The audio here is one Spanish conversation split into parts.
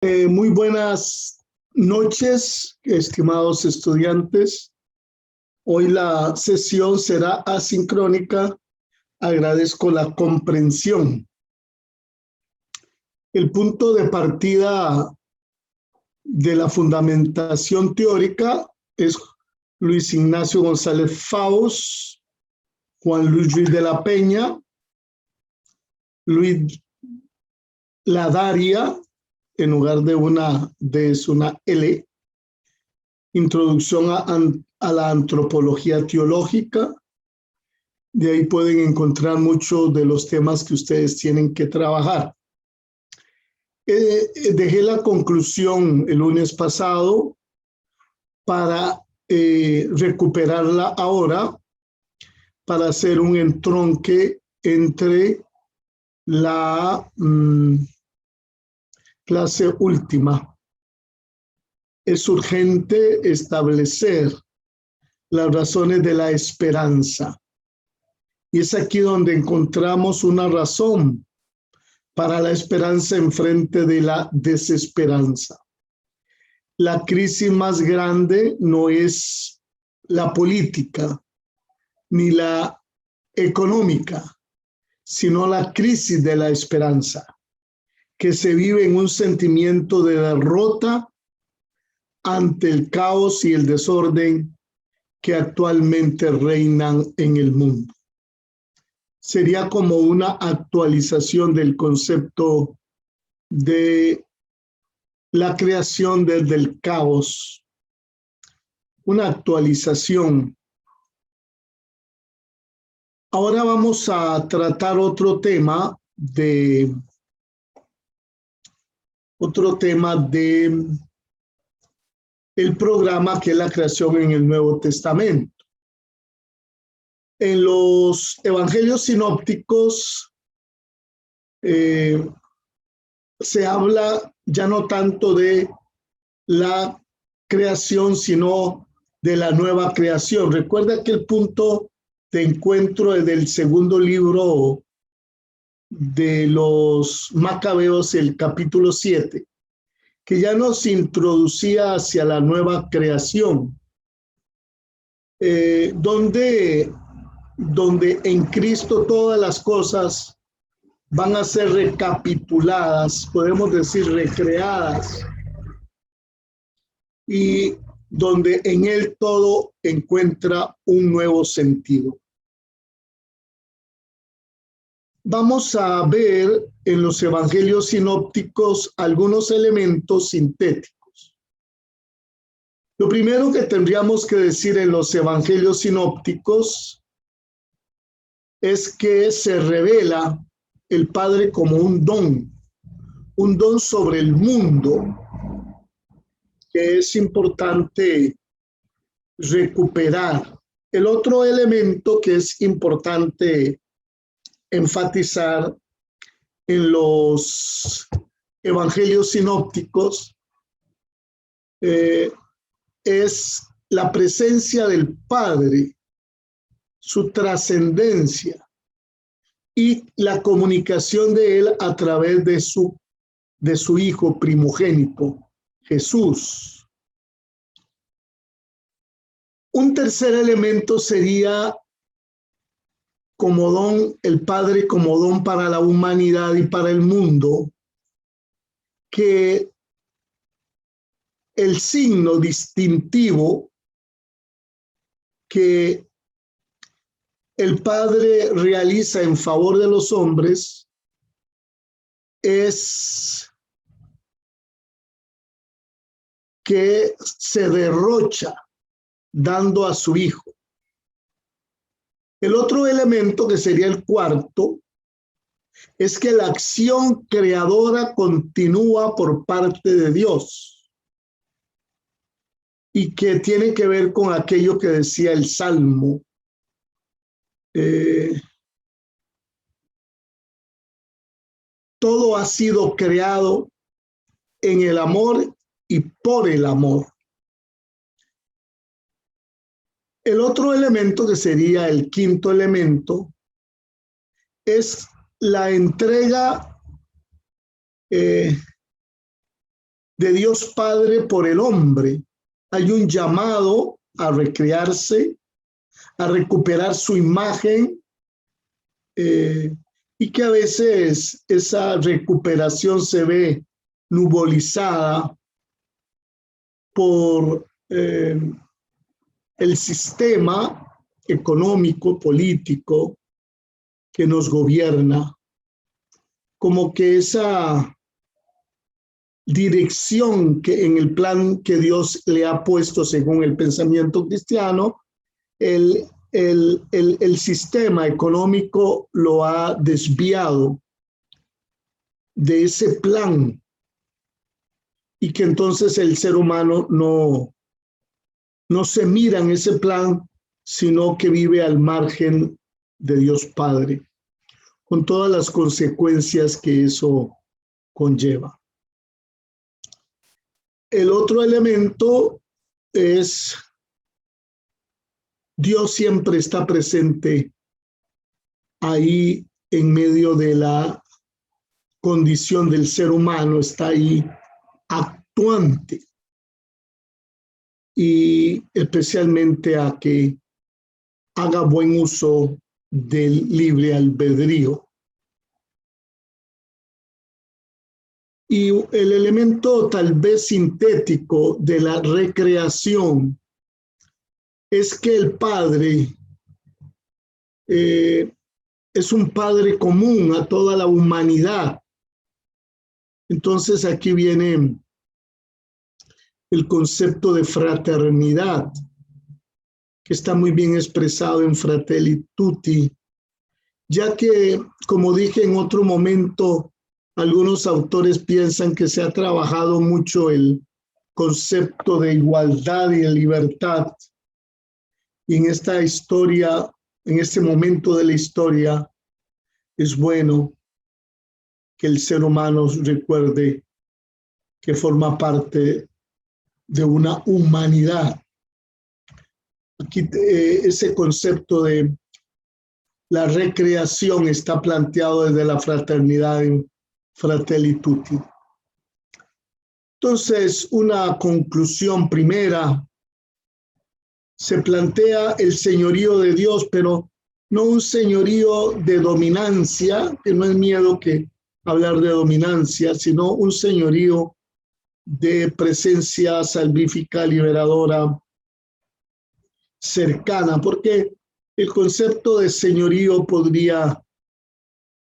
Muy buenas noches, estimados estudiantes. Hoy la sesión será asincrónica. Agradezco la comprensión. El punto de partida de la fundamentación teórica es Luis Ignacio González Faust, Juan Luis Ruiz de la Peña, Luis Ladaria, en lugar de una D es una L, Introducción a la Antropología Teológica. De ahí pueden encontrar muchos de los temas que ustedes tienen que trabajar. Dejé la conclusión el lunes pasado para recuperarla ahora, para hacer un entronque entre la clase última. Es urgente establecer las razones de la esperanza. Y es aquí donde encontramos una razón para la esperanza en frente de la desesperanza. La crisis más grande no es la política ni la económica, sino la crisis de la esperanza, que se vive en un sentimiento de derrota ante el caos y el desorden que actualmente reinan en el mundo. Sería como una actualización del concepto de la creación desde el caos, una actualización. Ahora vamos a tratar otro tema de el programa, que es la creación en el Nuevo Testamento. En los evangelios sinópticos se habla ya no tanto de la creación, sino de la nueva creación. Recuerda que el punto de encuentro es del segundo libro de los Macabeos, el capítulo 7, que ya nos introducía hacia la nueva creación, donde en Cristo todas las cosas van a ser recapituladas, podemos decir recreadas, y donde en Él todo encuentra un nuevo sentido. Vamos a ver en los evangelios sinópticos algunos elementos sintéticos. Lo primero que tendríamos que decir en los evangelios sinópticos es que se revela el Padre como un don sobre el mundo, que es importante recuperar. El otro elemento que es importante enfatizar en los evangelios sinópticos es la presencia del Padre, su trascendencia y la comunicación de Él a través de su Hijo primogénito, Jesús. Un tercer elemento sería como don, el Padre como don para la humanidad y para el mundo, que el signo distintivo que el Padre realiza en favor de los hombres es que se derrocha dando a su Hijo. El otro elemento, que sería el cuarto, es que la acción creadora continúa por parte de Dios y que tiene que ver con aquello que decía el Salmo. Todo ha sido creado en el amor y por el amor. El otro elemento, que sería el quinto elemento, es la entrega de Dios Padre por el hombre. Hay un llamado a recrearse, a recuperar su imagen, y que a veces esa recuperación se ve nubolizada por el sistema económico, político que nos gobierna, como que esa dirección que en el plan que Dios le ha puesto según el pensamiento cristiano, el sistema económico lo ha desviado de ese plan, y que entonces el ser humano no se mira en ese plan, sino que vive al margen de Dios Padre, con todas las consecuencias que eso conlleva. El otro elemento es: Dios siempre está presente ahí en medio de la condición del ser humano, está ahí actuante, y especialmente a que haga buen uso del libre albedrío. Y el elemento tal vez sintético de la recreación es que el Padre es un Padre común a toda la humanidad. Entonces aquí viene el concepto de fraternidad, que está muy bien expresado en Fratelli Tutti, ya que, como dije en otro momento, algunos autores piensan que se ha trabajado mucho el concepto de igualdad y de libertad. Y en esta historia, en este momento de la historia, es bueno que el ser humano recuerde que forma parte de una humanidad. Aquí ese concepto de la recreación está planteado desde la fraternidad en Fratelli Tutti. Entonces, una conclusión primera: se plantea el señorío de Dios, pero no un señorío de dominancia, que no es miedo que hablar de dominancia, sino un señorío de presencia salvífica, liberadora, cercana, porque el concepto de señorío podría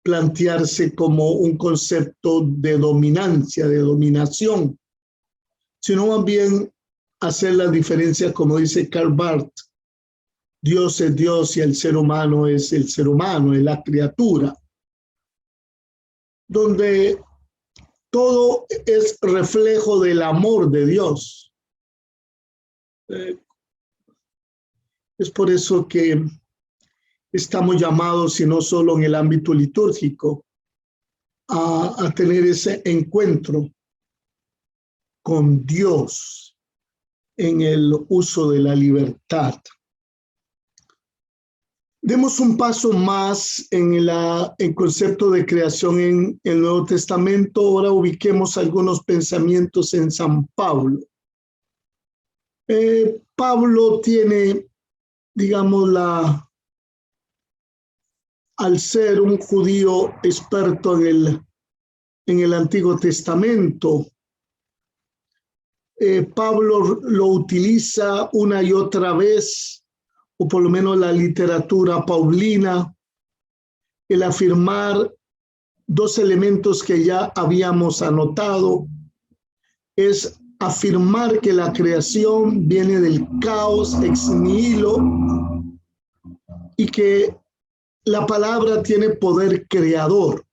plantearse como un concepto de dominancia, de dominación, sino más bien hacer la diferencia, como dice Karl Barth: Dios es Dios y el ser humano es el ser humano, es la criatura, donde todo es reflejo del amor de Dios. Es por eso que estamos llamados, y no solo en el ámbito litúrgico, a tener ese encuentro con Dios en el uso de la libertad. Demos un paso más en el concepto de creación en el Nuevo Testamento. Ahora ubiquemos algunos pensamientos en San Pablo. Pablo tiene, digamos, al ser un judío experto en el Antiguo Testamento, Pablo lo utiliza una y otra vez, o por lo menos la literatura paulina, el afirmar dos elementos que ya habíamos anotado. Es afirmar que la creación viene del caos ex nihilo y que la palabra tiene poder creador.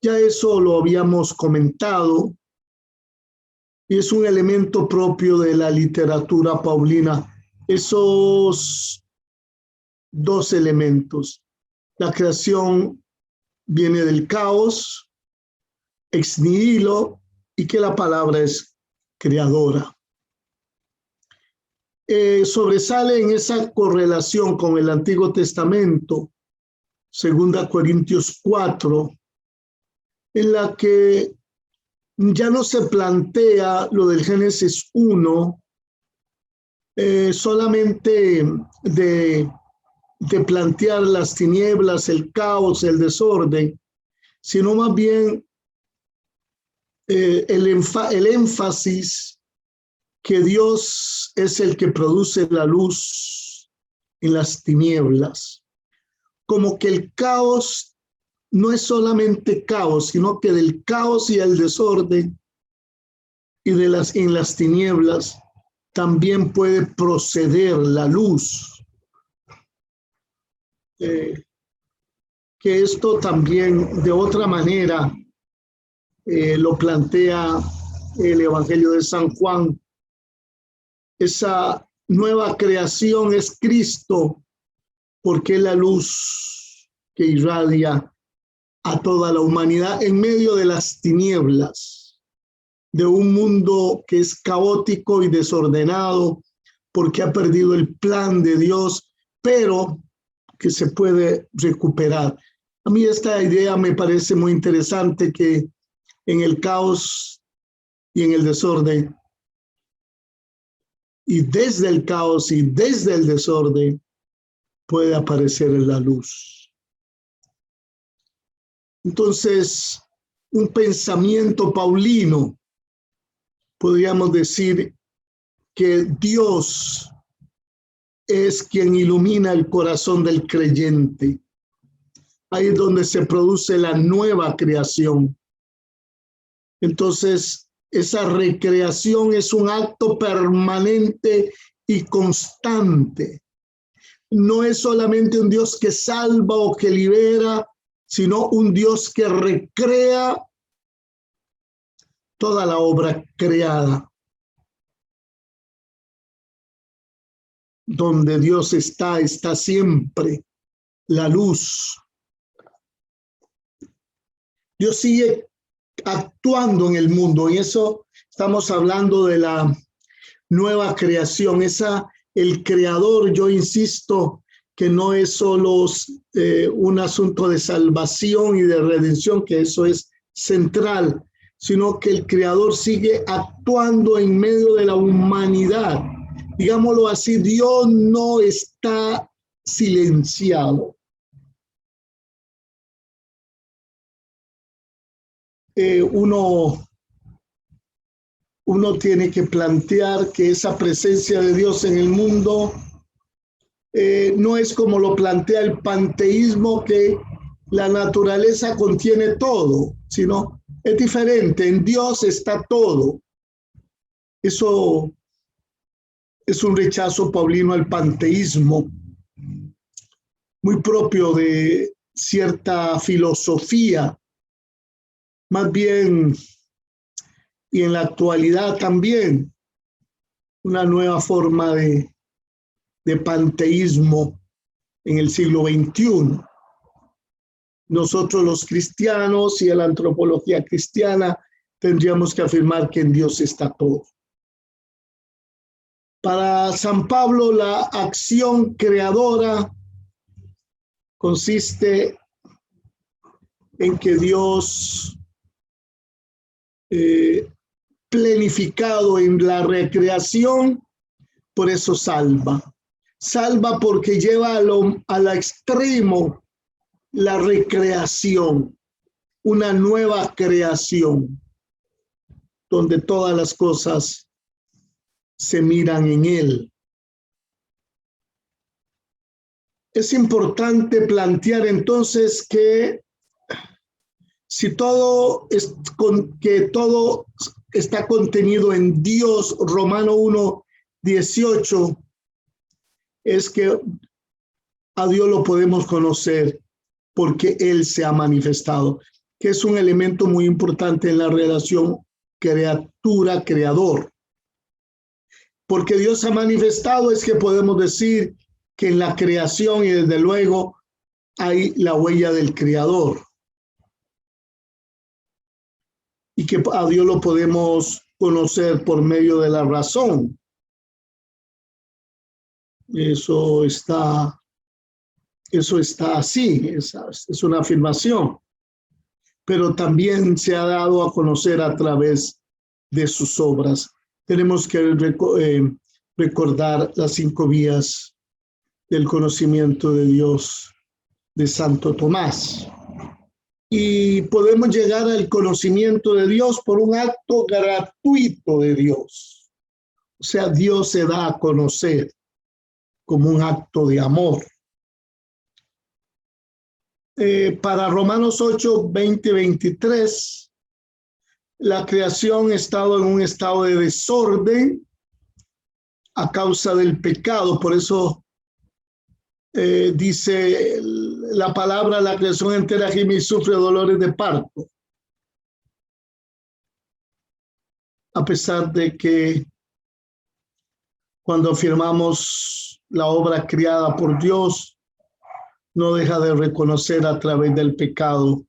Ya eso lo habíamos comentado, y es un elemento propio de la literatura paulina. Esos dos elementos: la creación viene del caos, ex nihilo, y que la palabra es creadora. Sobresale en esa correlación con el Antiguo Testamento, 2 Corintios 4, en la que ya no se plantea lo del Génesis 1 solamente de plantear las tinieblas, el caos, el desorden, sino más bien el énfasis que Dios es el que produce la luz en las tinieblas. Como que el caos no es solamente caos, sino que del caos y el desorden y en las tinieblas también puede proceder la luz. Que esto también de otra manera lo plantea el Evangelio de San Juan. Esa nueva creación es Cristo, porque es la luz que irradia a toda la humanidad en medio de las tinieblas, de un mundo que es caótico y desordenado, porque ha perdido el plan de Dios, pero que se puede recuperar. A mí esta idea me parece muy interesante, que en el caos y en el desorden, y desde el caos y desde el desorden, puede aparecer la luz. Entonces, un pensamiento paulino, podríamos decir que Dios es quien ilumina el corazón del creyente. Ahí es donde se produce la nueva creación. Entonces, esa recreación es un acto permanente y constante. No es solamente un Dios que salva o que libera, sino un Dios que recrea toda la obra creada. Donde Dios está siempre la luz. Dios sigue actuando en el mundo, y eso estamos hablando de la nueva creación. El creador, yo insisto que no es solo un asunto de salvación y de redención, que eso es central, sino que el creador sigue actuando en medio de la humanidad. Digámoslo así, Dios no está silenciado. Uno tiene que plantear que esa presencia de Dios en el mundo no es como lo plantea el panteísmo, que la naturaleza contiene todo, sino es diferente. En Dios está todo. Eso es un rechazo paulino al panteísmo, muy propio de cierta filosofía, más bien, y en la actualidad también, una nueva forma de panteísmo en el siglo XXI. Nosotros los cristianos y la antropología cristiana tendríamos que afirmar que en Dios está todo. Para San Pablo, la acción creadora consiste en que Dios, planificado en la recreación, por eso salva. Salva porque lleva al extremo la recreación, una nueva creación, donde todas las cosas se miran en él. Es importante plantear entonces que si todo está contenido en Dios, Romano 1:18, es que a Dios lo podemos conocer porque Él se ha manifestado, que es un elemento muy importante en la relación criatura-creador. Porque Dios se ha manifestado es que podemos decir que en la creación, y desde luego, hay la huella del Creador. Y que a Dios lo podemos conocer por medio de la razón. Eso está así, es una afirmación. pero también se ha dado a conocer a través de sus obras. Tenemos que recordar las 5 vías del conocimiento de Dios de Santo Tomás. Y podemos llegar al conocimiento de Dios por un acto gratuito de Dios. O sea, Dios se da a conocer como un acto de amor. Para Romanos 8, 20, 23, la creación ha estado en un estado de desorden a causa del pecado. Por eso dice la palabra: la creación entera gime y sufre dolores de parto. A pesar de que cuando afirmamos la obra creada por Dios, no deja de reconocer a través del pecado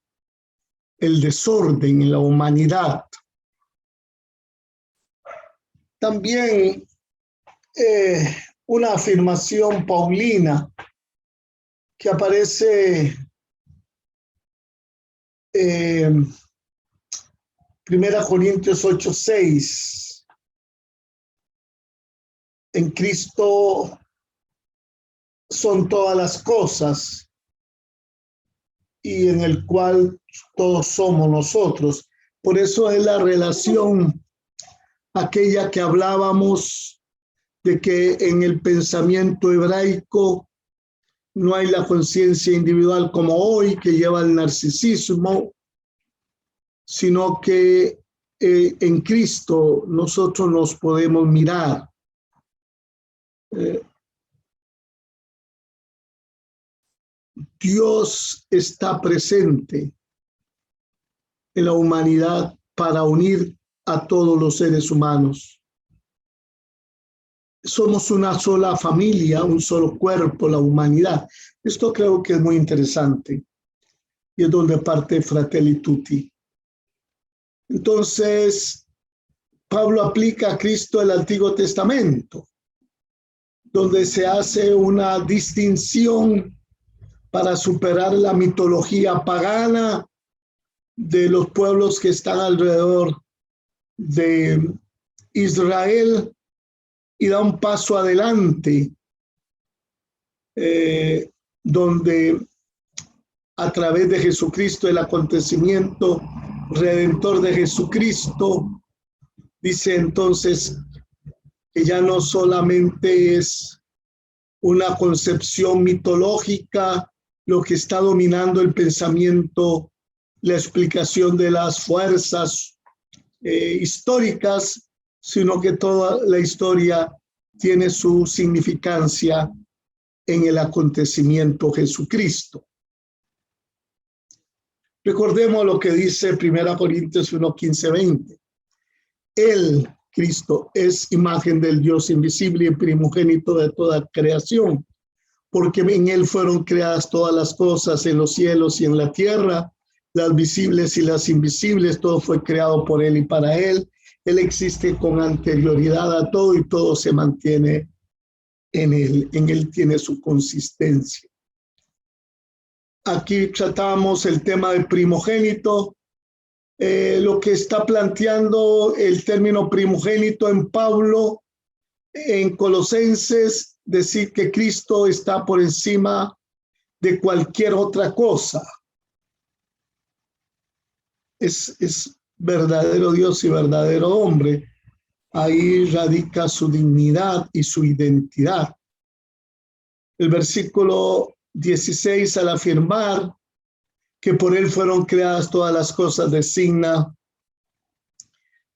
el desorden en la humanidad. También una afirmación paulina que aparece 1 Corintios 8:6. En Cristo son todas las cosas y en el cual todos somos nosotros. Por eso es la relación aquella que hablábamos de que en el pensamiento hebraico no hay la conciencia individual como hoy, que lleva al narcisismo, sino que en Cristo nosotros nos podemos mirar. Dios está presente en la humanidad para unir a todos los seres humanos. Somos una sola familia, un solo cuerpo, la humanidad. Esto creo que es muy interesante y es donde parte Fratelli Tutti. Entonces, Pablo aplica a Cristo el Antiguo Testamento, donde se hace una distinción para superar la mitología pagana de los pueblos que están alrededor de Israel, y da un paso adelante, donde a través de Jesucristo, el acontecimiento redentor de Jesucristo, dice entonces que ya no solamente es una concepción mitológica lo que está dominando el pensamiento, la explicación de las fuerzas históricas, sino que toda la historia tiene su significancia en el acontecimiento Jesucristo. Recordemos lo que dice 1 Corintios 1, 15, 20. Él, Cristo, es imagen del Dios invisible y primogénito de toda creación, porque en él fueron creadas todas las cosas en los cielos y en la tierra, las visibles y las invisibles, todo fue creado por él y para él. Él existe con anterioridad a todo y todo se mantiene en él tiene su consistencia. Aquí tratamos el tema del primogénito, lo que está planteando el término primogénito en Pablo, en Colosenses, decir que Cristo está por encima de cualquier otra cosa. Es verdadero Dios y verdadero hombre. Ahí radica su dignidad y su identidad. El versículo 16, al afirmar que por él fueron creadas todas las cosas, designa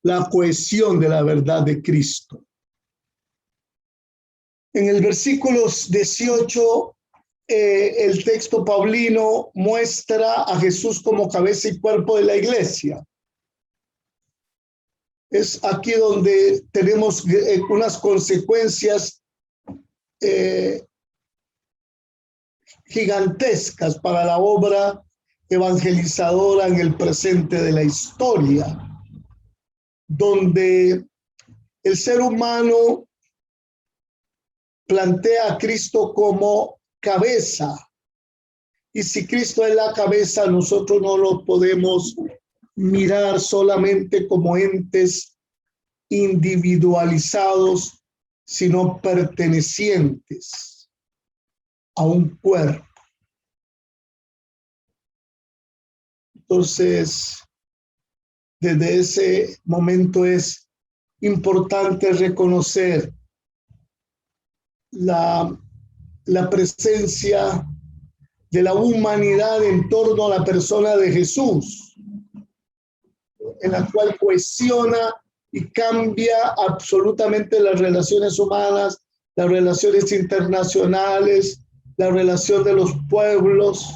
la cohesión de la verdad de Cristo. En el versículo 18, el texto paulino muestra a Jesús como cabeza y cuerpo de la iglesia. Es aquí donde tenemos unas consecuencias gigantescas para la obra evangelizadora en el presente de la historia, donde el ser humano plantea a Cristo como cabeza Y si Cristo es la cabeza, nosotros no lo podemos mirar solamente como entes individualizados, sino pertenecientes a un cuerpo. Entonces, desde ese momento es importante reconocer la presencia de la humanidad en torno a la persona de Jesús, en la cual cohesiona y cambia absolutamente las relaciones humanas, las relaciones internacionales, la relación de los pueblos,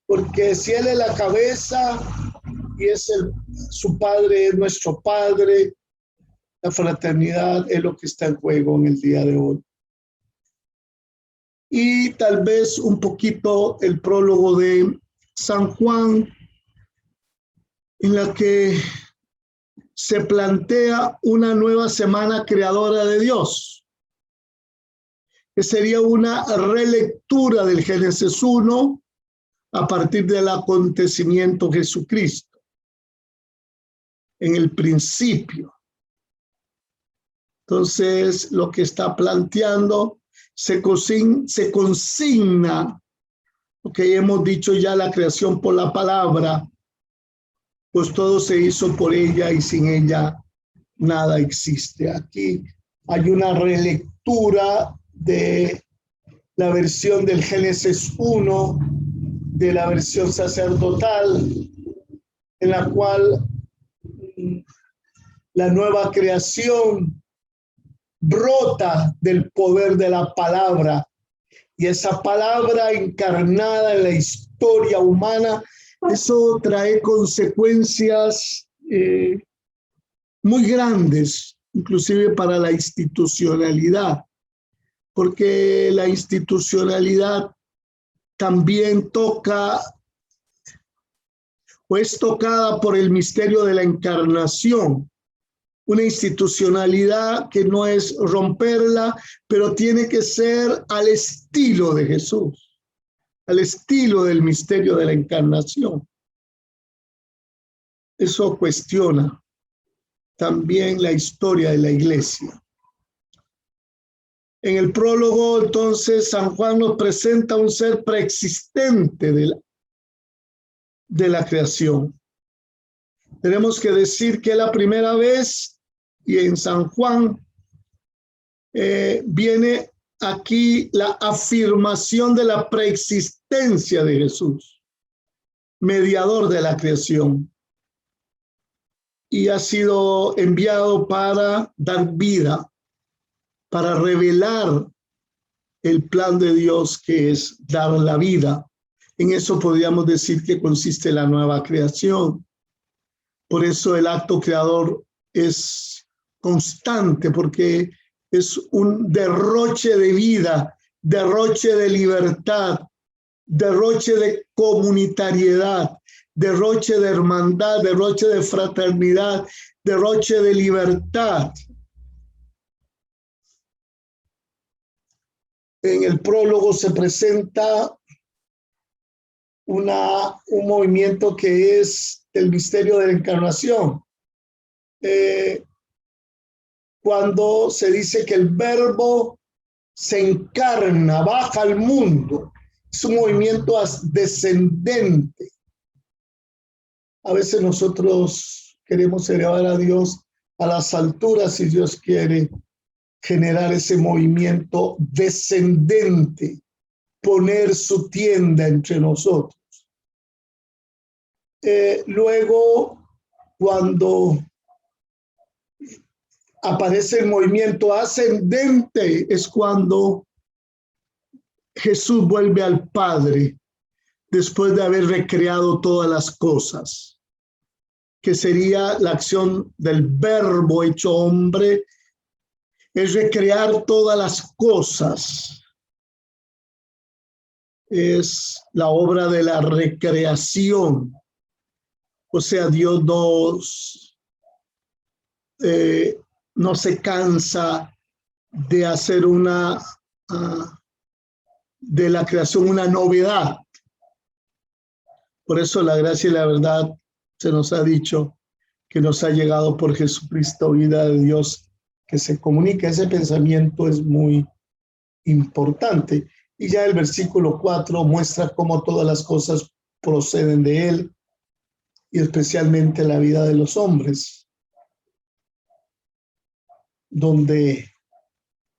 porque si Él es la cabeza y su Padre es nuestro Padre, la fraternidad es lo que está en juego en el día de hoy. Y tal vez un poquito el prólogo de San Juan, en la que se plantea una nueva semana creadora de Dios, que sería una relectura del Génesis 1 a partir del acontecimiento Jesucristo. En el principio. Entonces, lo que está planteando se consigna, lo que hemos dicho ya, la creación por la palabra, pues todo se hizo por ella y sin ella nada existe. Aquí hay una relectura de la versión del Génesis 1, de la versión sacerdotal, en la cual la nueva creación brota del poder de la palabra, y esa palabra encarnada en la historia humana, eso trae consecuencias muy grandes, inclusive para la institucionalidad, porque la institucionalidad también toca o es tocada por el misterio de la encarnación. Una institucionalidad que no es romperla, pero tiene que ser al estilo de Jesús, al estilo del misterio de la encarnación. Eso cuestiona también la historia de la iglesia. En el prólogo, entonces, San Juan nos presenta un ser preexistente de la creación. Tenemos que decir que la primera vez, y en San Juan viene aquí la afirmación de la preexistencia de Jesús, mediador de la creación, y ha sido enviado para dar vida, para revelar el plan de Dios, que es dar la vida. En eso podríamos decir que consiste la nueva creación. Por eso el acto creador es constante, porque es un derroche de vida, derroche de libertad, derroche de comunitariedad, derroche de hermandad, derroche de fraternidad, derroche de libertad. En el prólogo se presenta un movimiento que es el misterio de la encarnación. Cuando se dice que el verbo se encarna, baja al mundo, es un movimiento descendente. A veces nosotros queremos elevar a Dios a las alturas, si Dios quiere generar ese movimiento descendente, poner su tienda entre nosotros. Luego, cuando aparece el movimiento ascendente, es cuando Jesús vuelve al Padre después de haber recreado todas las cosas, que sería la acción del verbo hecho hombre, es recrear todas las cosas. Es la obra de la recreación. O sea, Dios no se cansa de hacer de la creación una novedad. Por eso la gracia y la verdad se nos ha dicho que nos ha llegado por Jesucristo, vida de Dios, que se comunica. Ese pensamiento es muy importante. Y ya el versículo 4 muestra cómo todas las cosas proceden de Él, y especialmente la vida de los hombres, donde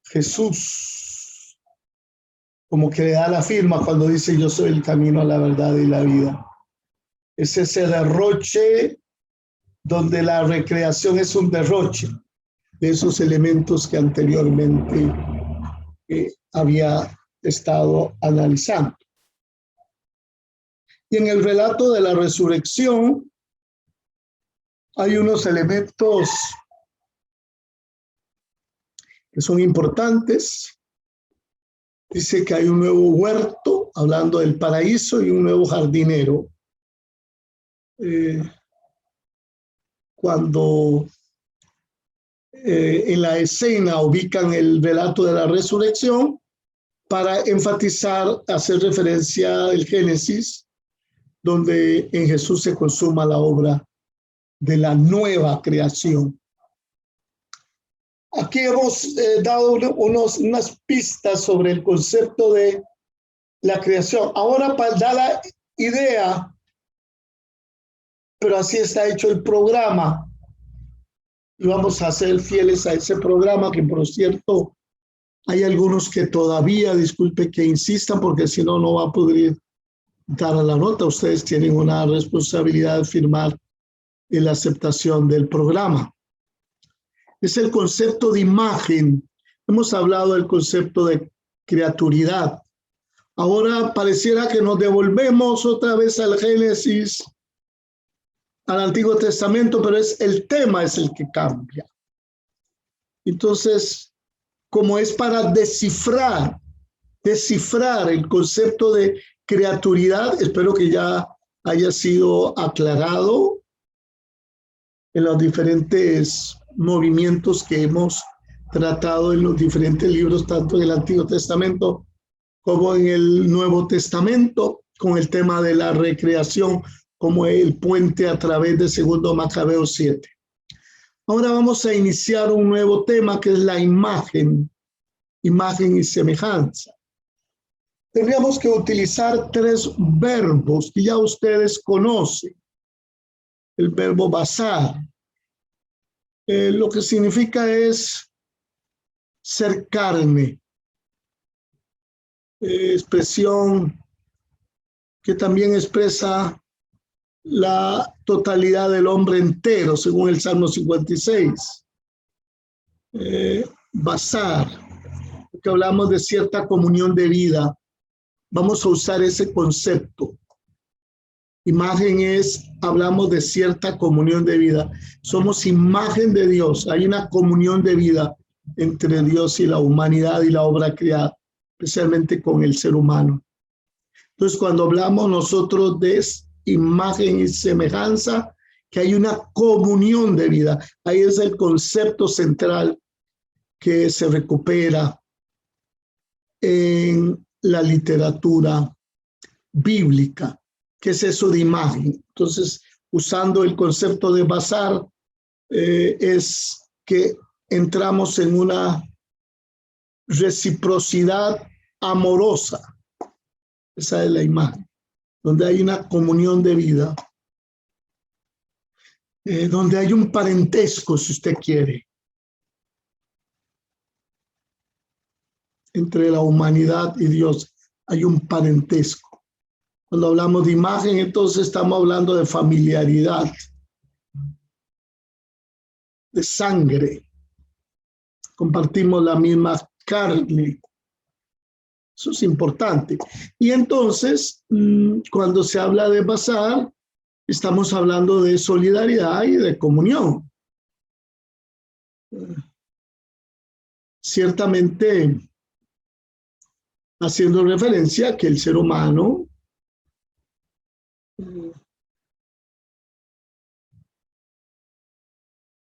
Jesús como que le da la firma cuando dice: yo soy el camino, la verdad y la vida. Es ese derroche donde la recreación es un derroche de esos elementos que anteriormente había estado analizando. Y en el relato de la resurrección hay unos elementos que son importantes. Dice que hay un nuevo huerto, hablando del paraíso, y un nuevo jardinero. Cuando en la escena ubican el relato de la resurrección para enfatizar, hacer referencia al Génesis, donde en Jesús se consuma la obra de la nueva creación. Aquí hemos dado unas pistas sobre el concepto de la creación. Ahora, para dar la idea, pero así está hecho el programa, y vamos a ser fieles a ese programa, que por cierto hay algunos que todavía, disculpe que insistan, porque si no, no va a poder dar a la nota. Ustedes tienen una responsabilidad de firmar en la aceptación del programa. Es el concepto de imagen. Hemos hablado del concepto de criaturidad. Ahora pareciera que nos devolvemos otra vez al Génesis, al Antiguo Testamento, pero el tema es el que cambia. Entonces, como es para descifrar el concepto de criaturidad, espero que ya haya sido aclarado en los diferentes movimientos que hemos tratado en los diferentes libros, tanto en el Antiguo Testamento como en el Nuevo Testamento, con el tema de la recreación como el puente a través de 2 Macabeos 7. Ahora vamos a iniciar un nuevo tema, que es la imagen y semejanza. Tendríamos que utilizar 3 verbos que ya ustedes conocen. El verbo basar, lo que significa es ser carne, expresión que también expresa la totalidad del hombre entero, según el Salmo 56. Basar, porque hablamos de cierta comunión de vida. Vamos a usar ese concepto. Imagen hablamos de cierta comunión de vida. Somos imagen de Dios. Hay una comunión de vida entre Dios y la humanidad y la obra creada, especialmente con el ser humano. Entonces, cuando hablamos nosotros de imagen y semejanza, que hay una comunión de vida, ahí es el concepto central que se recupera en la literatura bíblica. ¿Qué es eso de imagen? Entonces, usando el concepto de basar, es que entramos en una reciprocidad amorosa. Esa es la imagen, donde hay una comunión de vida, donde hay un parentesco, si usted quiere, entre la humanidad y Dios. Hay un parentesco. Cuando hablamos de imagen, entonces estamos hablando de familiaridad, de sangre. Compartimos la misma carne. Eso es importante. Y entonces, cuando se habla de basar, estamos hablando de solidaridad y de comunión. Ciertamente, haciendo referencia a que el ser humano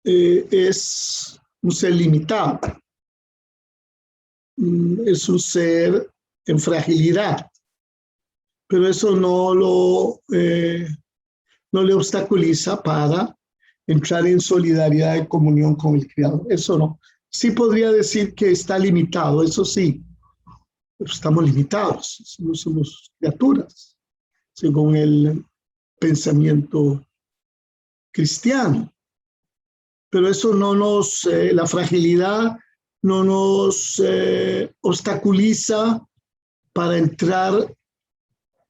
es un ser limitado, es un ser en fragilidad. pero eso no le obstaculiza para entrar en solidaridad y comunión con el Creador. Eso no. Sí podría decir que está limitado, eso sí, pero estamos limitados, no somos criaturas, según el pensamiento cristiano. Pero eso no nos, la fragilidad no nos obstaculiza para entrar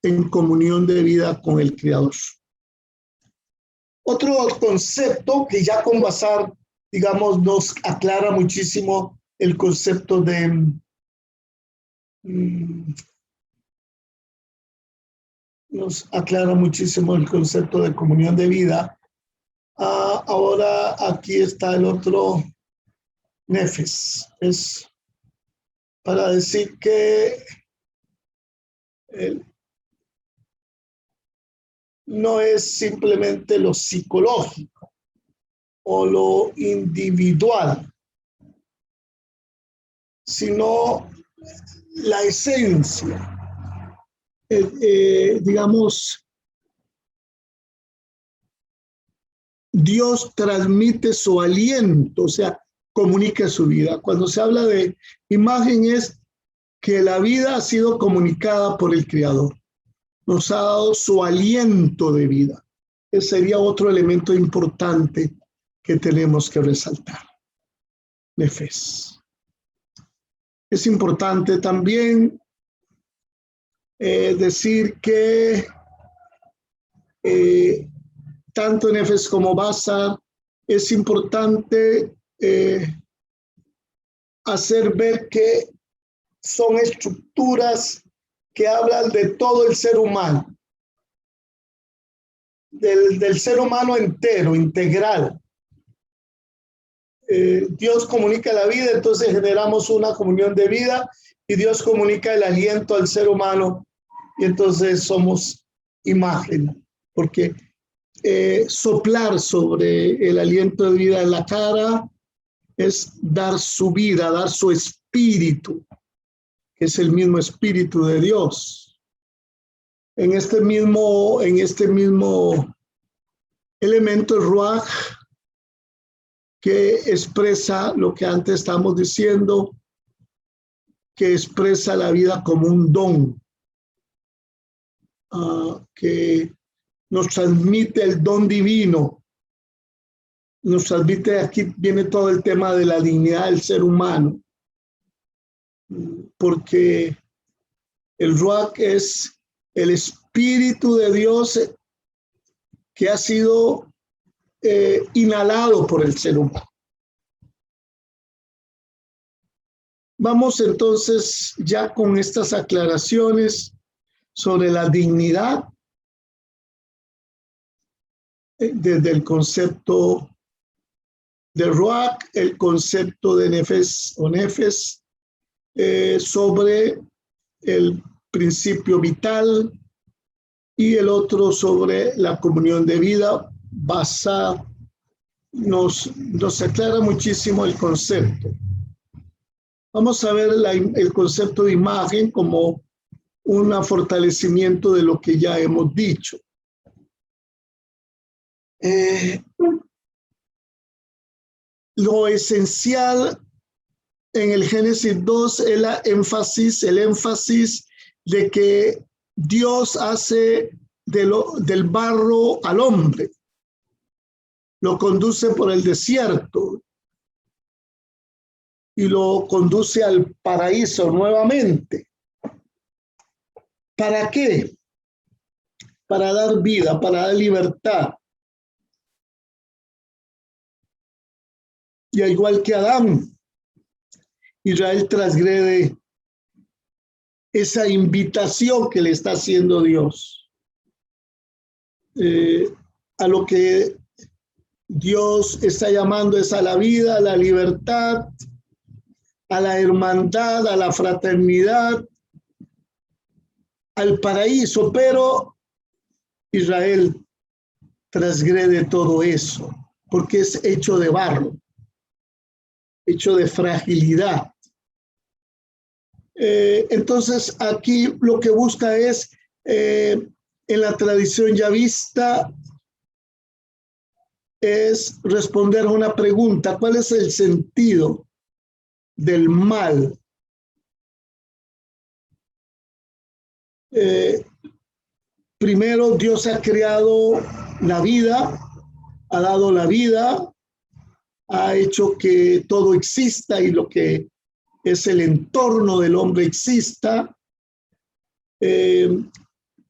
en comunión de vida con el Creador. Otro concepto que ya con Basar, digamos, nos aclara muchísimo el concepto de nos aclara muchísimo el concepto de comunión de vida. Ahora aquí está el otro nefes. Es para decir que no es simplemente lo psicológico o lo individual, sino la esencia. Digamos, Dios transmite su aliento, o sea, comunica su vida. Cuando se habla de imagen es que la vida ha sido comunicada por el Creador. Nos ha dado su aliento de vida. Ese sería otro elemento importante que tenemos que resaltar. Nefes. Es importante también decir que tanto Nefes como Basar es importante hacer ver que son estructuras que hablan de todo el ser humano, del ser humano entero, integral. Dios comunica la vida, entonces generamos una comunión de vida y Dios comunica el aliento al ser humano y entonces somos imagen, porque soplar sobre el aliento de vida en la cara es dar su vida, dar su espíritu, que es el mismo espíritu de Dios. En este mismo elemento, el Ruach, que expresa lo que antes estábamos diciendo, que expresa la vida como un don, que nos transmite el don divino, nos transmite, aquí viene todo el tema de la dignidad del ser humano, porque el Ruach es el Espíritu de Dios que ha sido inhalado por el ser humano. Vamos entonces ya con estas aclaraciones sobre la dignidad desde el concepto de Ruach, el concepto de Nefes o Nefes, sobre el principio vital y el otro sobre la comunión de vida. Basar nos aclara muchísimo el concepto. Vamos a ver el concepto de imagen como un fortalecimiento de lo que ya hemos dicho. Lo esencial en el Génesis 2 es el énfasis de que Dios hace del barro al hombre, lo conduce por el desierto y lo conduce al paraíso nuevamente. ¿Para qué? Para dar vida, para dar libertad. Y al igual que Adán, Israel transgrede esa invitación que le está haciendo Dios, a lo que Dios está llamando es a la vida, a la libertad, a la hermandad, a la fraternidad, al paraíso, pero Israel transgrede todo eso, porque es hecho de barro, hecho de fragilidad. Entonces aquí lo que busca es en la tradición yavista es responder a una pregunta: ¿cuál es el sentido del mal? Primero, Dios ha creado la vida, ha dado la vida, ha hecho que todo exista y lo que es el entorno del hombre exista.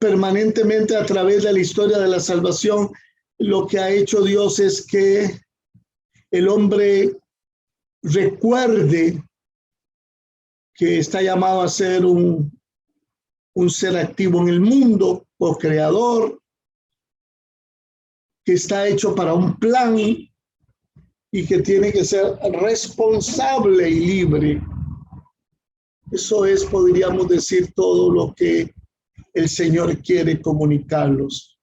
Permanentemente a través de la historia de la salvación, lo que ha hecho Dios es que el hombre recuerde que está llamado a ser un ser activo en el mundo, co-creador, que está hecho para un plan y que tiene que ser responsable y libre. Eso es, podríamos decir, todo lo que el Señor quiere comunicarlos.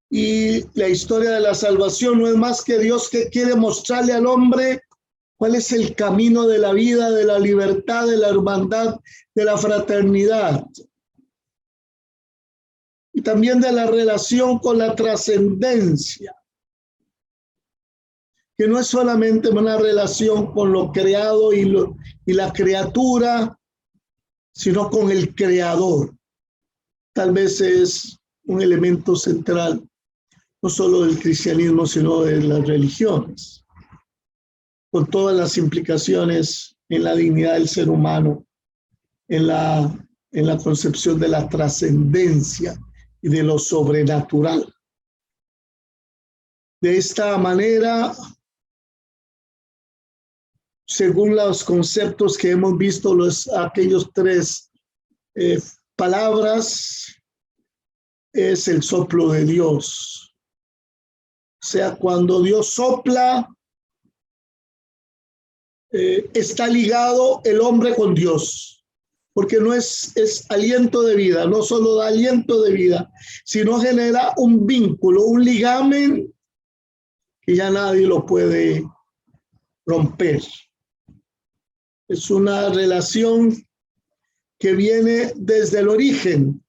Y la historia de la salvación no es más que Dios que quiere mostrarle al hombre cuál es el camino de la vida, de la libertad, de la hermandad, de la fraternidad. Y también de la relación con la trascendencia, que no es solamente una relación con lo creado y la criatura, sino con el creador. Tal vez es un elemento central, no solo del cristianismo, sino de las religiones, con todas las implicaciones en la dignidad del ser humano, en la concepción de la trascendencia y de lo sobrenatural. De esta manera, según los conceptos que hemos visto, aquellos tres palabras, es el soplo de Dios. O sea, cuando Dios sopla, está ligado el hombre con Dios, porque no es aliento de vida, no solo da aliento de vida, sino genera un vínculo, un ligamen que ya nadie lo puede romper. Es una relación que viene desde el origen.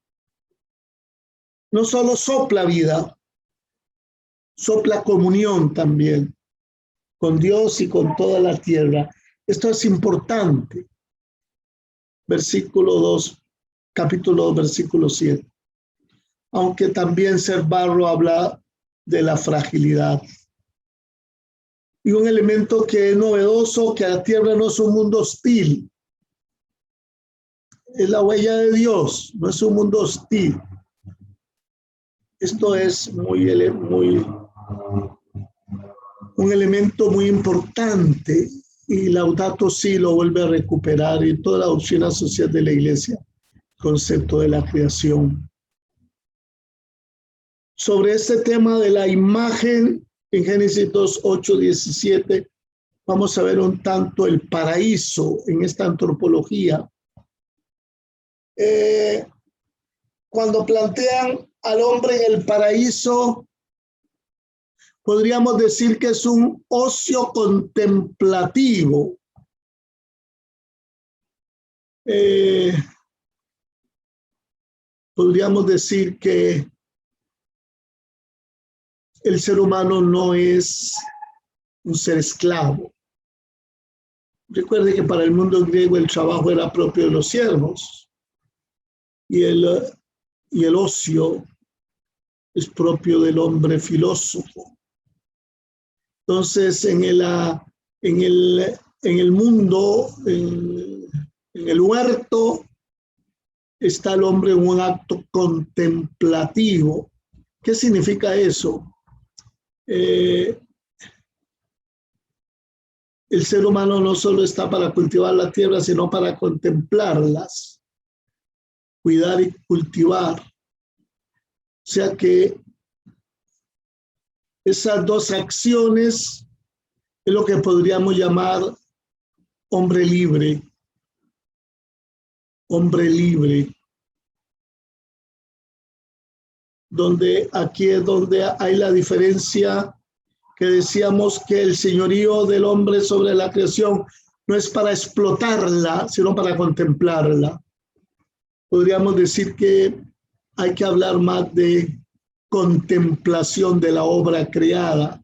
No solo sopla vida, sopla comunión también con Dios y con toda la tierra. Esto es importante. Versículo 2, capítulo 2, versículo 7. Aunque también ser barro habla de la fragilidad. Y un elemento que es novedoso, que la tierra no es un mundo hostil. Es la huella de Dios, no es un mundo hostil. Esto es un elemento muy importante, y Laudato Si lo vuelve a recuperar, y toda la doctrina social de la Iglesia, concepto de la creación. Sobre este tema de la imagen, en Génesis 2, 8, 17, vamos a ver un tanto el paraíso en esta antropología. Cuando plantean al hombre en el paraíso, podríamos decir que es un ocio contemplativo. Podríamos decir que el ser humano no es un ser esclavo. Recuerde que para el mundo griego el trabajo era propio de los siervos y el ocio es propio del hombre filósofo. Entonces, en el mundo, en el huerto, está el hombre en un acto contemplativo. ¿Qué significa eso? El ser humano no solo está para cultivar la tierra, sino para contemplarlas, cuidar y cultivar. O sea que esas dos acciones es lo que podríamos llamar hombre libre. Hombre libre. Donde aquí es donde hay la diferencia que decíamos, que el señorío del hombre sobre la creación no es para explotarla, sino para contemplarla. podríamos decir que hay que hablar más de contemplación de la obra creada.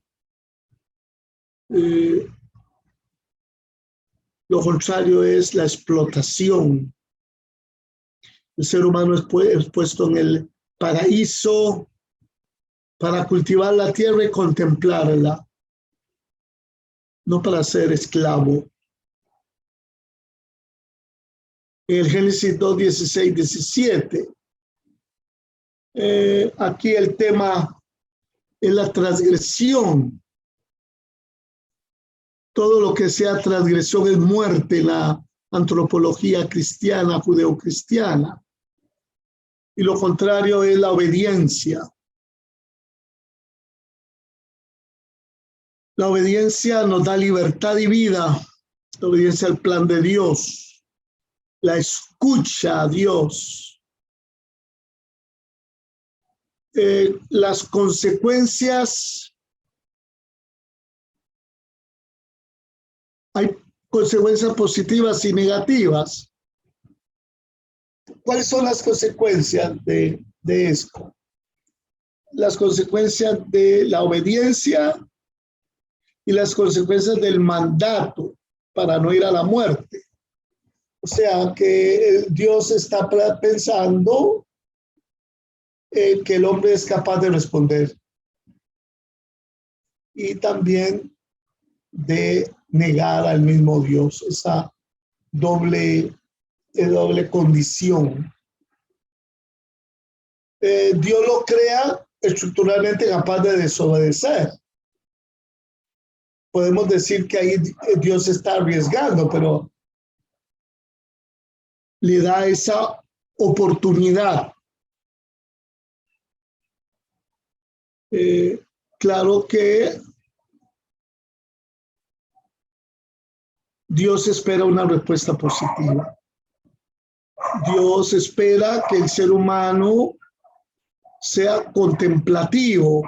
Lo contrario es la explotación. El ser humano es puesto en el paraíso para cultivar la tierra y contemplarla, no para ser esclavo. En el Génesis 2, 16, 17, aquí el tema es la transgresión. Todo lo que sea transgresión es muerte en la antropología cristiana, judeocristiana. Y lo contrario es la obediencia. La obediencia nos da libertad y vida. La obediencia al plan de Dios. La escucha a Dios. Las consecuencias. Hay consecuencias positivas y negativas. ¿Cuáles son las consecuencias de esto? Las consecuencias de la obediencia y las consecuencias del mandato para no ir a la muerte. O sea que Dios está pensando que el hombre es capaz de responder y también de negar al mismo Dios, esa doble condición. Dios lo crea estructuralmente capaz de desobedecer. Podemos decir que ahí Dios está arriesgando, pero le da esa oportunidad. Claro que Dios espera una respuesta positiva. Dios espera que el ser humano sea contemplativo,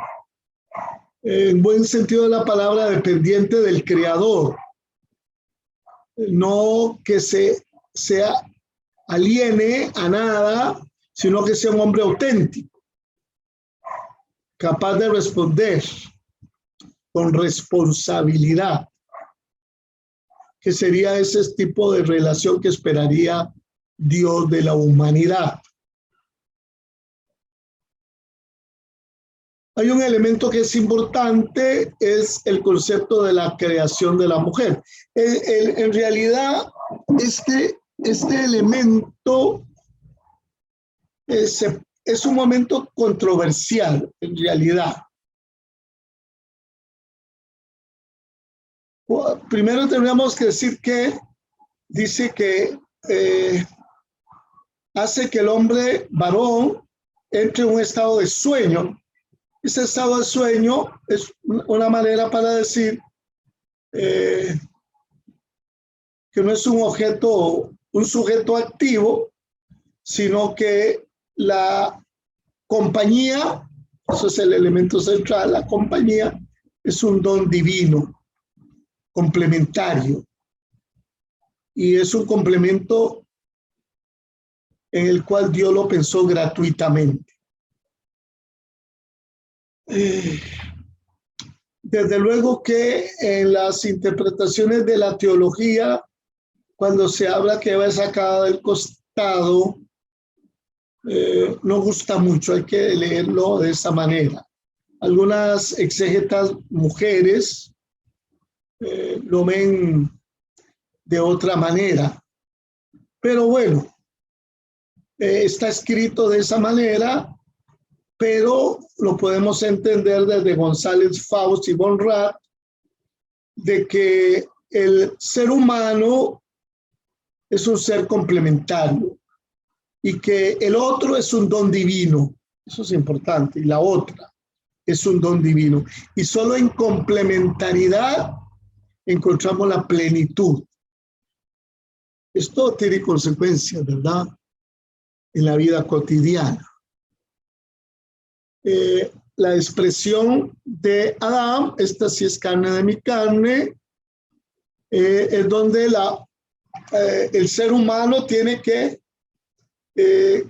en buen sentido de la palabra, dependiente del Creador. No que sea aliene a nada, sino que sea un hombre auténtico, capaz de responder con responsabilidad, que sería ese tipo de relación que esperaría Dios de la humanidad. Hay un elemento que es importante, es el concepto de la creación de la mujer. En realidad, este elemento es un momento controversial, en realidad. Primero tendríamos que decir que dice que hace que el hombre varón entre en un estado de sueño. Ese estado de sueño es una manera para decir que no es un sujeto activo, sino que la compañía, eso es el elemento central, la compañía es un don divino, complementario. Y es un complemento en el cual Dios lo pensó gratuitamente. Desde luego que en las interpretaciones de la teología, cuando se habla que va sacada del costado, no gusta mucho, hay que leerlo de esa manera. Algunas exégetas mujeres lo ven de otra manera, pero bueno, está escrito de esa manera, pero lo podemos entender desde González Faust y Bonrat, de que el ser humano es un ser complementario y que el otro es un don divino. Eso es importante. Y la otra es un don divino. Y solo en complementariedad encontramos la plenitud. Esto tiene consecuencias, ¿verdad? En la vida cotidiana. La expresión de Adán, esta sí es carne de mi carne, es donde el ser humano tiene que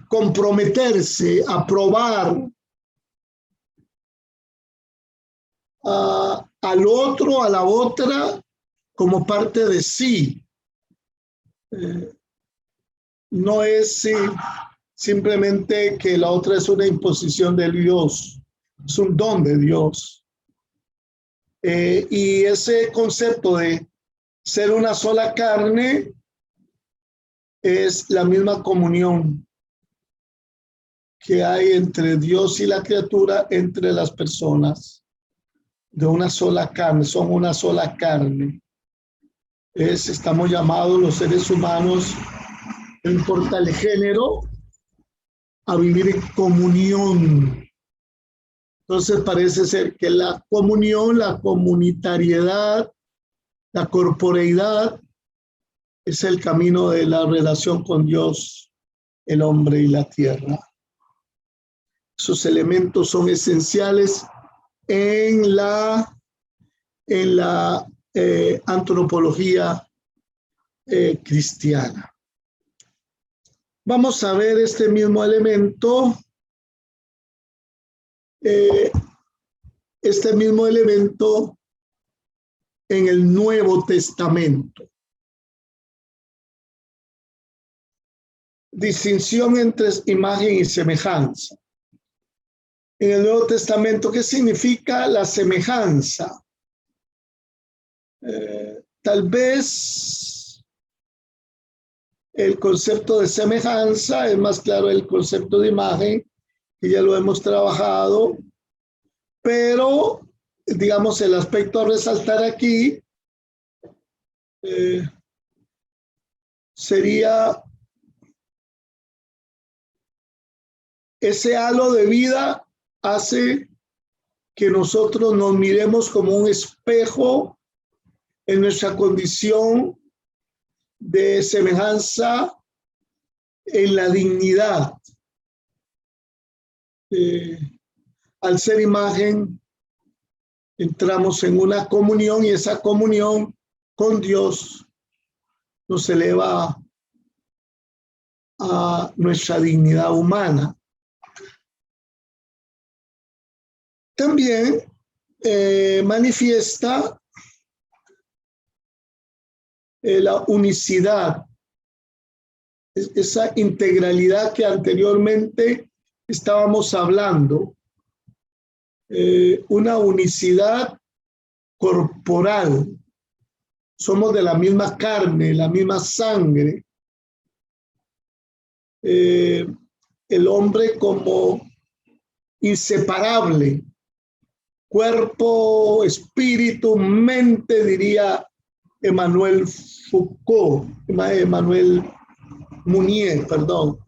comprometerse a probar al otro, a la otra, como parte de sí. No es simplemente que la otra es una imposición de Dios, es un don de Dios. Y ese concepto de ser una sola carne es la misma comunión que hay entre Dios y la criatura, entre las personas, de una sola carne, son una sola carne. Estamos llamados los seres humanos, no importa el género, a vivir en comunión. Entonces parece ser que la comunión, la comunitariedad, la corporeidad es el camino de la relación con Dios, el hombre y la tierra. Esos elementos son esenciales en la antropología cristiana. Vamos a ver este mismo elemento, en el Nuevo Testamento. Distinción entre imagen y semejanza. En el Nuevo Testamento, ¿qué significa la semejanza? Tal vez el concepto de semejanza es más claro el concepto de imagen, que ya lo hemos trabajado, pero digamos el aspecto a resaltar aquí sería ese halo de vida hace que nosotros nos miremos como un espejo en nuestra condición de semejanza en la dignidad. Al ser imagen, entramos en una comunión y esa comunión con Dios nos eleva a nuestra dignidad humana. También manifiesta la unicidad, esa integralidad que anteriormente estábamos hablando, una unicidad corporal. Somos de la misma carne, la misma sangre. El hombre como inseparable, cuerpo, espíritu, mente, diría Emmanuel Mounier, perdón.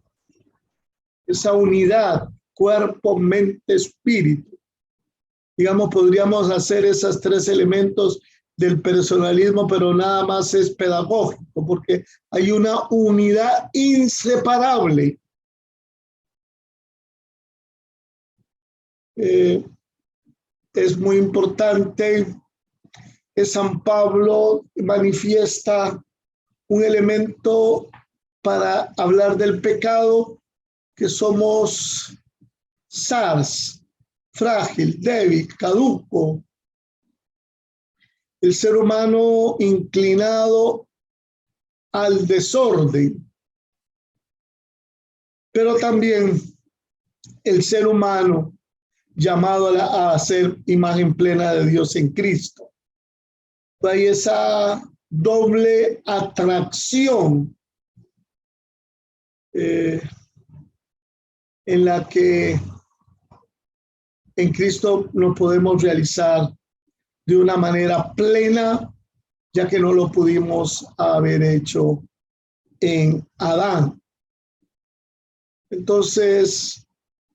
Esa unidad, cuerpo, mente, espíritu. Digamos, podríamos hacer esos tres elementos del personalismo, pero nada más es pedagógico, porque hay una unidad inseparable. Es muy importante que San Pablo manifiesta un elemento para hablar del pecado, que somos SARS, frágil, débil, caduco. El ser humano inclinado al desorden, pero también el ser humano llamado a ser imagen plena de Dios en Cristo. Hay esa doble atracción en la que en Cristo nos podemos realizar de una manera plena, ya que no lo pudimos haber hecho en Adán. Entonces,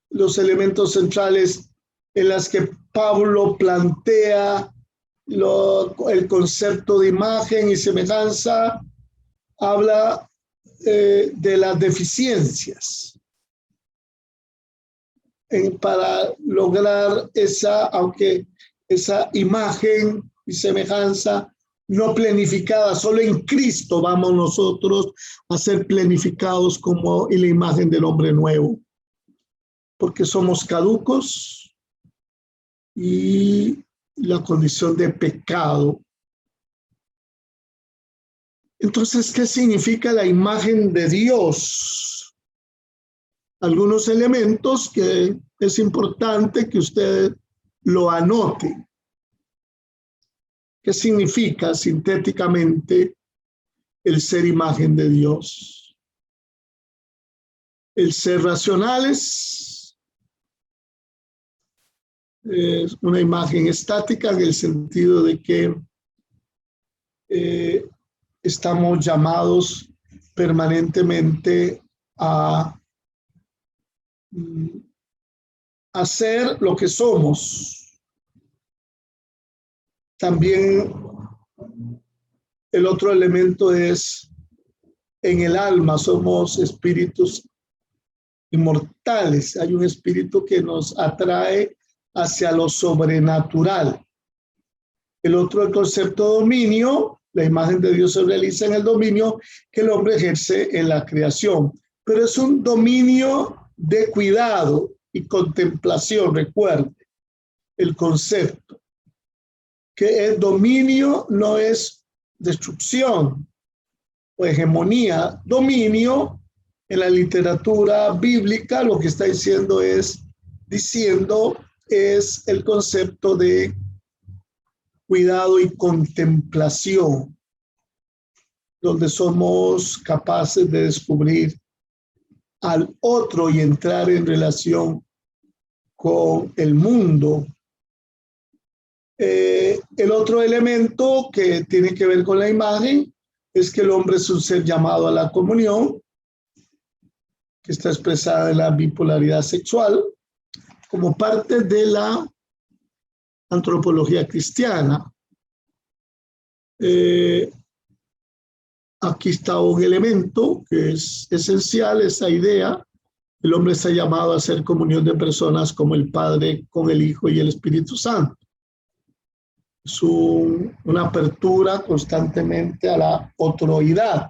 los elementos centrales en las que Pablo plantea el concepto de imagen y semejanza, habla de las deficiencias. Para lograr esa imagen y semejanza, no planificada. Solo en Cristo vamos nosotros a ser planificados como en la imagen del hombre nuevo, porque somos caducos y la condición de pecado. Entonces, ¿qué significa la imagen de Dios? Algunos elementos que es importante que usted lo anote. ¿Qué significa sintéticamente el ser imagen de Dios? El ser racionales es una imagen estática en el sentido de que estamos llamados permanentemente a ser lo que somos. También el otro elemento es en el alma, somos espíritus inmortales. Hay un espíritu que nos atrae hacia lo sobrenatural. El otro, el concepto de dominio. La imagen de Dios se realiza en el dominio que el hombre ejerce en la creación. Pero es un dominio de cuidado y contemplación. Recuerde el concepto. Que el dominio no es destrucción o hegemonía. Dominio en la literatura bíblica lo que está diciendo es el concepto de cuidado y contemplación, donde somos capaces de descubrir al otro y entrar en relación con el mundo. El otro elemento que tiene que ver con la imagen es que el hombre es un ser llamado a la comunión, que está expresada en la bipolaridad sexual, como parte de la antropología cristiana. Aquí está un elemento que es esencial, esa idea. El hombre está llamado a hacer comunión de personas como el Padre con el Hijo y el Espíritu Santo. Es una apertura constantemente a la otroidad,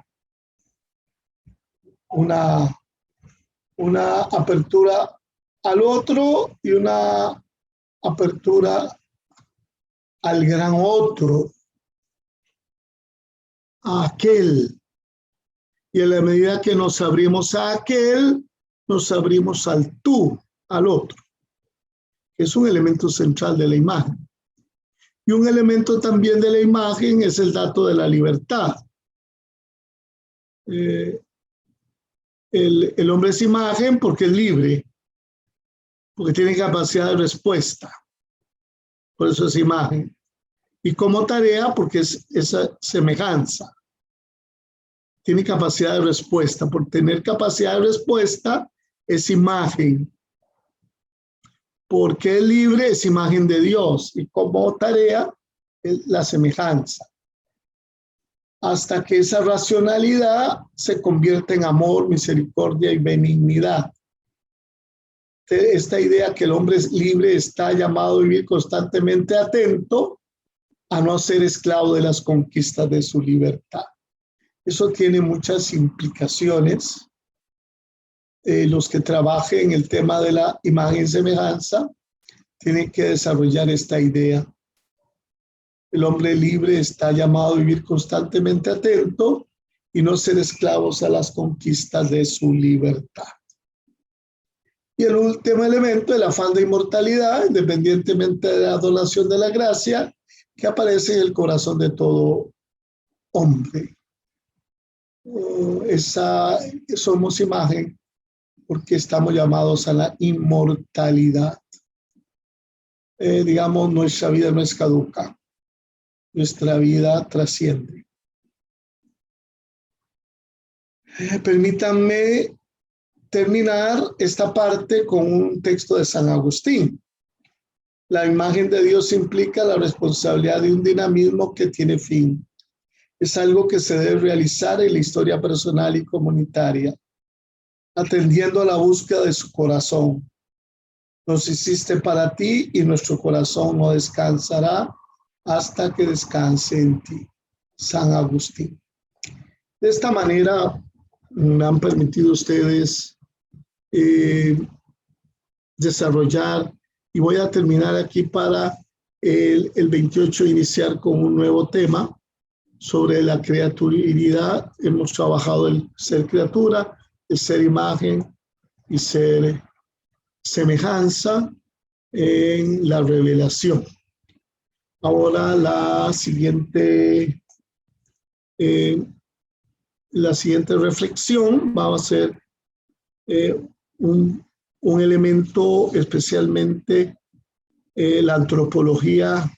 una apertura al otro y una apertura al gran otro, a aquel. Y en la medida que nos abrimos a aquel, nos abrimos al tú, al otro, que es un elemento central de la imagen. Y un elemento también de la imagen es el dato de la libertad. El hombre es imagen porque es libre, porque tiene capacidad de respuesta. Por eso es imagen. Y como tarea, porque es esa semejanza. Tiene capacidad de respuesta. Por tener capacidad de respuesta, es imagen. Porque es libre, es imagen de Dios. Y como tarea, es la semejanza. Hasta que esa racionalidad se convierte en amor, misericordia y benignidad. Esta idea que el hombre es libre está llamado a vivir constantemente atento a no ser esclavo de las conquistas de su libertad. Eso tiene muchas implicaciones. Los que trabajen en el tema de la imagen y semejanza tienen que desarrollar esta idea. El hombre libre está llamado a vivir constantemente atento y no ser esclavos a las conquistas de su libertad. Y el último elemento, el afán de inmortalidad, independientemente de la donación de la gracia, que aparece en el corazón de todo hombre. Somos imagen porque estamos llamados a la inmortalidad. Digamos, nuestra vida no es caduca, nuestra vida trasciende. Permítanme terminar esta parte con un texto de San Agustín. La imagen de Dios implica la responsabilidad de un dinamismo que tiene fin. Es algo que se debe realizar en la historia personal y comunitaria, atendiendo a la búsqueda de su corazón. Nos hiciste para ti y nuestro corazón no descansará hasta que descanse en ti. San Agustín. De esta manera me han permitido ustedes desarrollar, y voy a terminar aquí para el 28 iniciar con un nuevo tema sobre la creatividad. Hemos trabajado el ser criatura, el ser imagen y ser semejanza en la revelación. Ahora la siguiente reflexión va a ser un elemento, especialmente la antropología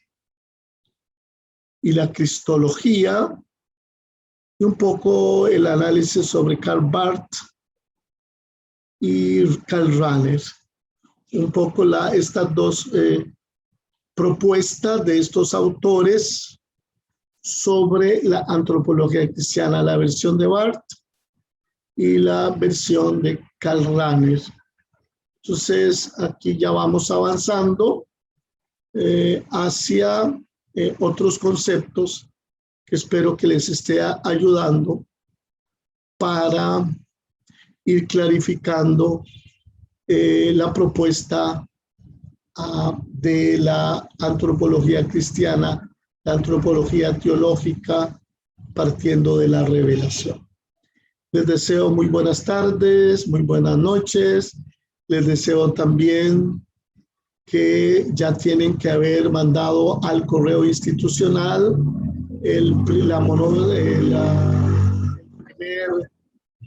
y la cristología, y un poco el análisis sobre Karl Barth y Karl Rahner. Un poco estas dos propuestas de estos autores sobre la antropología cristiana, la versión de Barth y la versión de Karl Rahner. Entonces, aquí ya vamos avanzando hacia otros conceptos que espero que les esté ayudando para ir clarificando la propuesta de la antropología cristiana, la antropología teológica, partiendo de la revelación. Les deseo muy buenas tardes, muy buenas noches. Les deseo también que ya tienen que haber mandado al correo institucional el primer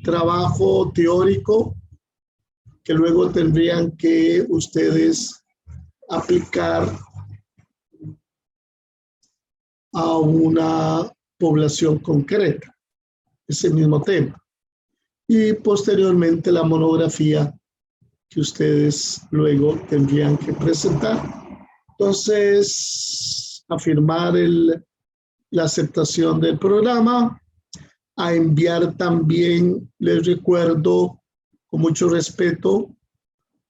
trabajo teórico que luego tendrían que ustedes aplicar a una población concreta, ese mismo tema. Y posteriormente la monografía que ustedes luego tendrían que presentar. Entonces, a firmar la aceptación del programa, a enviar también, les recuerdo con mucho respeto,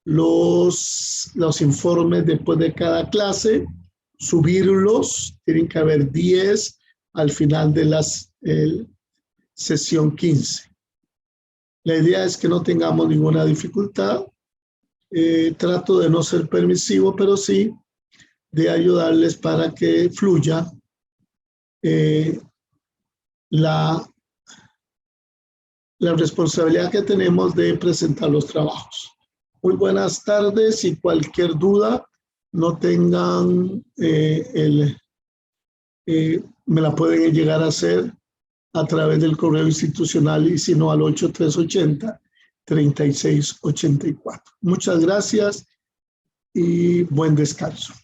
los informes después de cada clase, subirlos, tienen que haber 10 al final de la sesión 15. La idea es que no tengamos ninguna dificultad. Trato de no ser permisivo, pero sí de ayudarles para que fluya la responsabilidad que tenemos de presentar los trabajos. Muy buenas tardes, y cualquier duda no tengan, me la pueden llegar a hacer a través del correo institucional, y si no al 8380-3684. Muchas gracias y buen descanso.